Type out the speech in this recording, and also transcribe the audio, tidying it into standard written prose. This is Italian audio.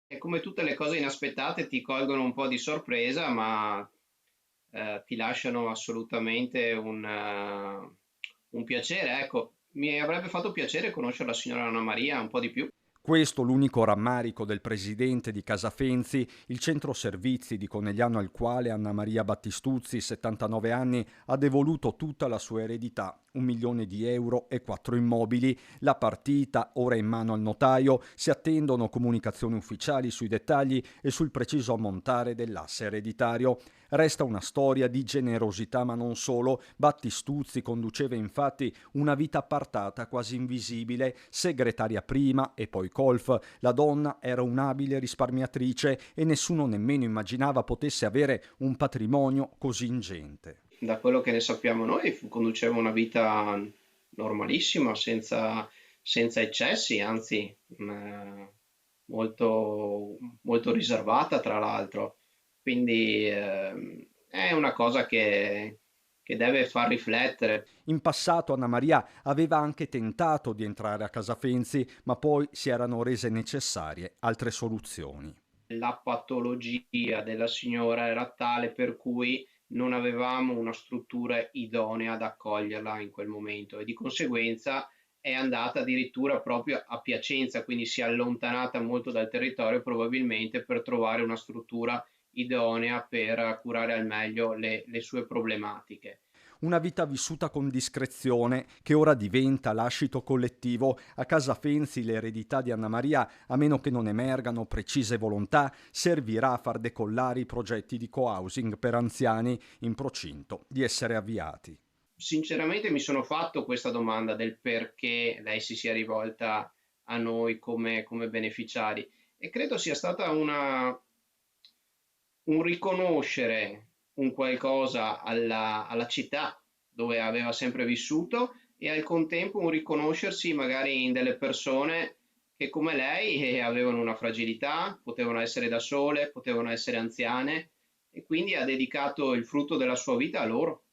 E come tutte le cose inaspettate ti colgono un po' di sorpresa, ma ti lasciano assolutamente un piacere. Ecco, mi avrebbe fatto piacere conoscere la signora Anna Maria un po' di più. Questo l'unico rammarico del presidente di Casafenzi, il centro servizi di Conegliano al quale Anna Maria Battistuzzi, 79 anni, ha devoluto tutta la sua eredità, 1 milione di euro e 4 immobili. La partita, ora in mano al notaio, si attendono comunicazioni ufficiali sui dettagli e sul preciso ammontare dell'asse ereditario. Resta una storia di generosità, ma non solo. Battistuzzi conduceva infatti una vita appartata, quasi invisibile, segretaria prima e poi colf. La donna era un'abile risparmiatrice e nessuno nemmeno immaginava potesse avere un patrimonio così ingente. Da quello che ne sappiamo noi, conduceva una vita normalissima, senza eccessi, anzi, molto, molto riservata, tra l'altro. Quindi è una cosa che deve far riflettere. In passato Anna Maria aveva anche tentato di entrare a Casafenzi, ma poi si erano rese necessarie altre soluzioni. La patologia della signora era tale per cui non avevamo una struttura idonea ad accoglierla in quel momento e di conseguenza è andata addirittura proprio a Piacenza, quindi si è allontanata molto dal territorio probabilmente per trovare una struttura idonea per curare al meglio le sue problematiche. Una vita vissuta con discrezione che ora diventa lascito collettivo. A Casafenzi l'eredità di Anna Maria, a meno che non emergano precise volontà, servirà a far decollare i progetti di co-housing per anziani in procinto di essere avviati. Sinceramente mi sono fatto questa domanda del perché lei si sia rivolta a noi come beneficiari e credo sia stata un riconoscere un qualcosa alla città dove aveva sempre vissuto e al contempo un riconoscersi magari in delle persone che come lei avevano una fragilità, potevano essere da sole, potevano essere anziane e quindi ha dedicato il frutto della sua vita a loro.